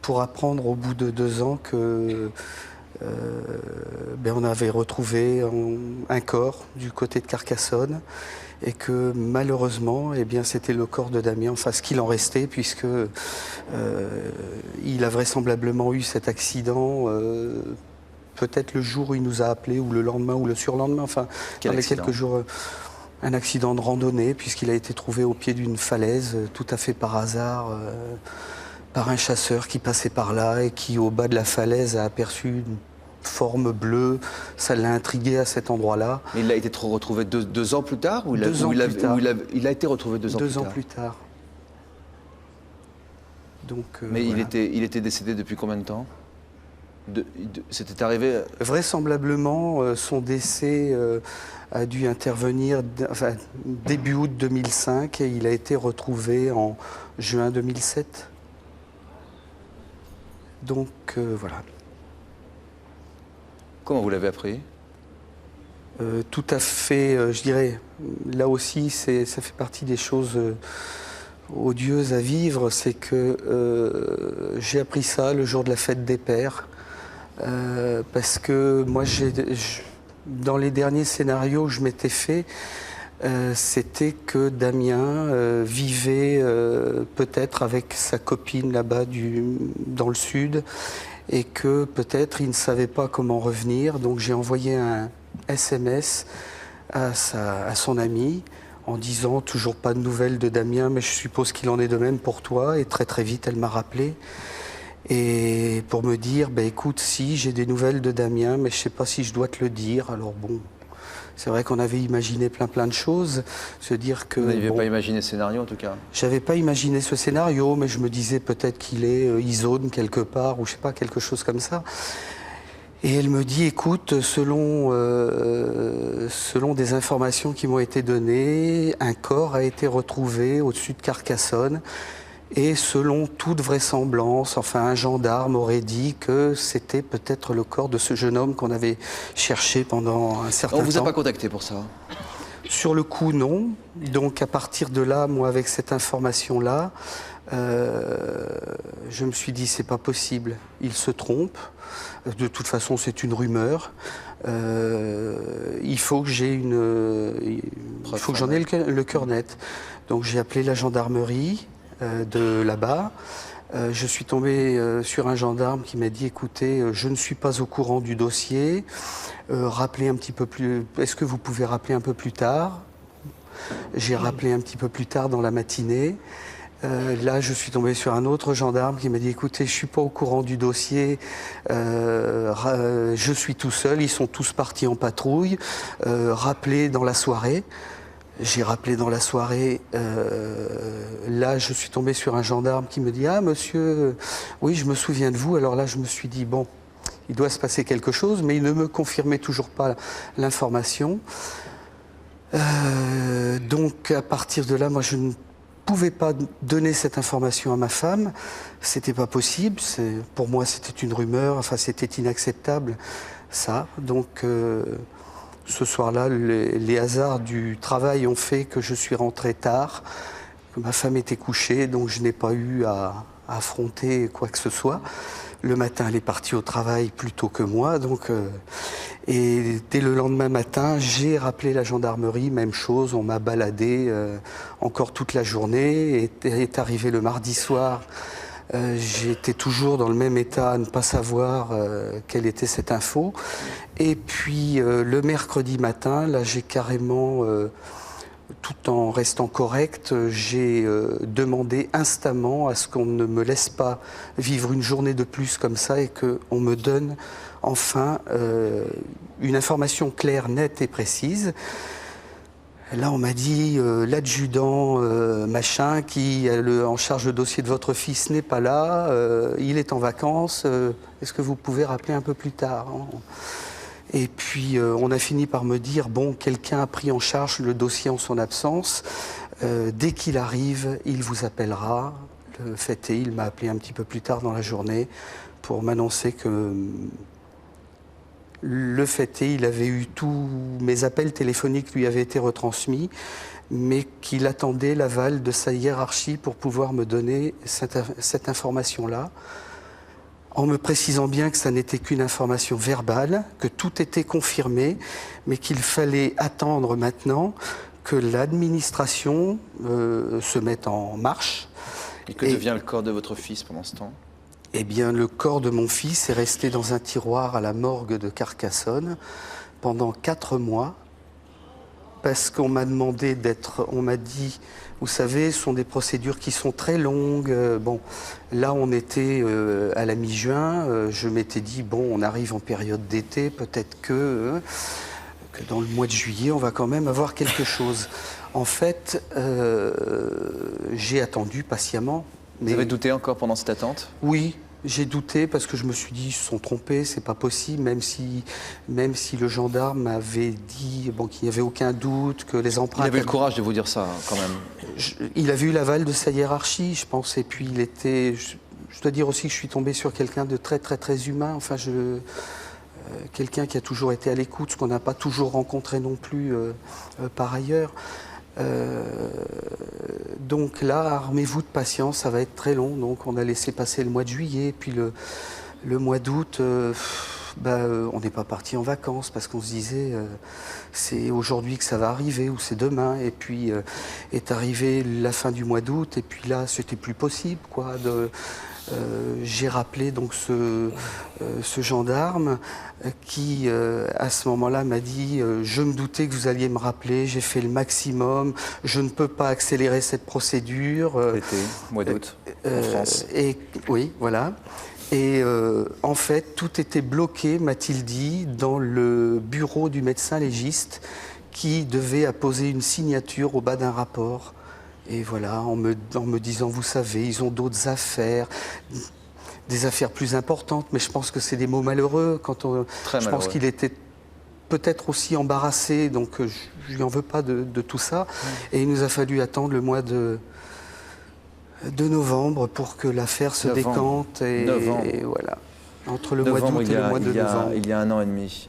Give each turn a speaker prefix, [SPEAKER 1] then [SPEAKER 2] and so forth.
[SPEAKER 1] pour apprendre au bout de 2 ans que on avait retrouvé un corps du côté de Carcassonne et que malheureusement, c'était le corps de Damien, enfin ce qu'il en restait, puisque il a vraisemblablement eu cet accident peut-être le jour où il nous a appelés, ou le lendemain, ou le surlendemain, enfin
[SPEAKER 2] Quel
[SPEAKER 1] dans les
[SPEAKER 2] accident?
[SPEAKER 1] quelques jours. Un accident de randonnée, puisqu'il a été trouvé au pied d'une falaise, tout à fait par hasard, par un chasseur qui passait par là et qui, au bas de la falaise, a aperçu une forme bleue. Ça l'a intrigué à cet endroit-là.
[SPEAKER 2] Mais il a été retrouvé 2 ans plus tard, ou
[SPEAKER 1] 2 ans plus tard.
[SPEAKER 2] il a été retrouvé 2 ans plus
[SPEAKER 1] 2 ans
[SPEAKER 2] tard.
[SPEAKER 1] plus tard. Donc,
[SPEAKER 2] Mais
[SPEAKER 1] voilà.
[SPEAKER 2] il était décédé depuis combien de temps? C'était arrivé...
[SPEAKER 1] Vraisemblablement, son décès a dû intervenir début août 2005 et il a été retrouvé en juin 2007. Donc voilà.
[SPEAKER 2] Comment vous l'avez appris?
[SPEAKER 1] Tout à fait, je dirais, là aussi, ça fait partie des choses odieuses à vivre, c'est que j'ai appris ça le jour de la fête des pères, parce que moi, dans les derniers scénarios que je m'étais fait, c'était que Damien vivait peut-être avec sa copine là-bas dans le sud, et que peut-être il ne savait pas comment revenir. Donc j'ai envoyé un SMS à son ami en disant toujours pas de nouvelles de Damien, mais je suppose qu'il en est de même pour toi. Et très très vite elle m'a rappelé et pour me dire écoute, si j'ai des nouvelles de Damien, mais je sais pas si je dois te le dire. Alors bon, c'est vrai qu'on avait imaginé plein de choses, se dire que...
[SPEAKER 2] Vous n'aviez pas imaginé ce scénario en tout cas?
[SPEAKER 1] J'avais pas imaginé ce scénario, mais je me disais peut-être qu'il est isone quelque part, ou je sais pas, quelque chose comme ça. Et elle me dit, écoute, selon des informations qui m'ont été données, un corps a été retrouvé au-dessus de Carcassonne. Et selon toute vraisemblance, enfin un gendarme aurait dit que c'était peut-être le corps de ce jeune homme qu'on avait cherché pendant un certain temps.
[SPEAKER 2] On ne vous a pas contacté pour ça?
[SPEAKER 1] Sur le coup, non. Donc à partir de là, moi, avec cette information-là, je me suis dit, c'est pas possible, il se trompe. De toute façon, c'est une rumeur. Il faut que j'en ai le cœur net. Donc j'ai appelé la gendarmerie de là-bas. Je suis tombé sur un gendarme qui m'a dit, écoutez, je ne suis pas au courant du dossier. Rappelez un petit peu plus. Est-ce que vous pouvez rappeler un peu plus tard? J'ai rappelé un petit peu plus tard dans la matinée. Là, je suis tombé sur un autre gendarme qui m'a dit, écoutez, je suis pas au courant du dossier, je suis tout seul, ils sont tous partis en patrouille, rappelez dans la soirée. J'ai rappelé dans la soirée, là je suis tombé sur un gendarme qui me dit, ah monsieur, oui je me souviens de vous. Alors là je me suis dit, bon, il doit se passer quelque chose, mais il ne me confirmait toujours pas l'information. Donc à partir de là, moi je ne pouvais pas donner cette information à ma femme, c'était pas possible, pour moi c'était une rumeur, enfin c'était inacceptable ça. Donc ce soir-là, les hasards du travail ont fait que je suis rentré tard, que ma femme était couchée, donc je n'ai pas eu à affronter quoi que ce soit. Le matin, elle est partie au travail plus tôt que moi, et dès le lendemain matin, j'ai rappelé la gendarmerie, même chose, on m'a baladé encore toute la journée, et est arrivé le mardi soir. J'étais toujours dans le même état à ne pas savoir quelle était cette info. Et puis le mercredi matin, là j'ai carrément, tout en restant correct, j'ai demandé instamment à ce qu'on ne me laisse pas vivre une journée de plus comme ça et qu'on me donne enfin une information claire, nette et précise. Là, on m'a dit, l'adjudant machin qui est en charge le dossier de votre fils n'est pas là, il est en vacances, est-ce que vous pouvez rappeler un peu plus tard, hein? Et puis, on a fini par me dire, bon, quelqu'un a pris en charge le dossier en son absence, dès qu'il arrive, il vous appellera. Le fait est, il m'a appelé un petit peu plus tard dans la journée pour m'annoncer que... Le fait est, il avait eu tous mes appels téléphoniques lui avaient été retransmis, mais qu'il attendait l'aval de sa hiérarchie pour pouvoir me donner cette information-là. en me précisant bien que ça n'était qu'une information verbale, que tout était confirmé, mais qu'il fallait attendre maintenant que l'administration se mette en marche.
[SPEAKER 2] Et que devient le corps de votre fils pendant ce temps?
[SPEAKER 1] Eh bien, le corps de mon fils est resté dans un tiroir à la morgue de Carcassonne pendant 4 mois, parce qu'on m'a demandé on m'a dit, vous savez, ce sont des procédures qui sont très longues. Bon, là, on était à la mi-juin. Je m'étais dit, bon, on arrive en période d'été, peut-être que dans le mois de juillet, on va quand même avoir quelque chose. En fait, j'ai attendu patiemment.
[SPEAKER 2] Vous avez douté encore pendant cette attente?
[SPEAKER 1] Oui. J'ai douté parce que je me suis dit, ils se sont trompés, c'est pas possible, même si le gendarme m'avait dit qu'il n'y avait aucun doute, que les empreintes...
[SPEAKER 2] Il avait le courage de vous dire ça, quand même.
[SPEAKER 1] Il avait eu l'aval de sa hiérarchie, je pense, et puis il était... Je dois dire aussi que je suis tombé sur quelqu'un de très, très, très humain, enfin, quelqu'un qui a toujours été à l'écoute, ce qu'on n'a pas toujours rencontré non plus par ailleurs. Donc là, armez-vous de patience, ça va être très long. Donc on a laissé passer le mois de juillet, puis le mois d'août, on n'est pas parti en vacances parce qu'on se disait c'est aujourd'hui que ça va arriver ou c'est demain. Et puis est arrivée la fin du mois d'août et puis là, c'était plus possible, quoi. J'ai rappelé donc ce gendarme qui, à ce moment-là, m'a dit je me doutais que vous alliez me rappeler, j'ai fait le maximum, je ne peux pas accélérer cette procédure.
[SPEAKER 2] L'été, mois d'août, en France.
[SPEAKER 1] Oui, voilà. Et en fait, tout était bloqué, m'a-t-il dit, dans le bureau du médecin légiste qui devait apposer une signature au bas d'un rapport. Et voilà, en me disant, vous savez, ils ont d'autres affaires, des affaires plus importantes, mais je pense que c'est des mots malheureux. Je pense qu'il était peut-être aussi embarrassé, donc je lui en veux pas de tout ça. Et il nous a fallu attendre le mois de novembre pour que l'affaire se décante. Et voilà, entre le mois d'août et le mois de novembre.
[SPEAKER 2] Il y a 1 an et demi.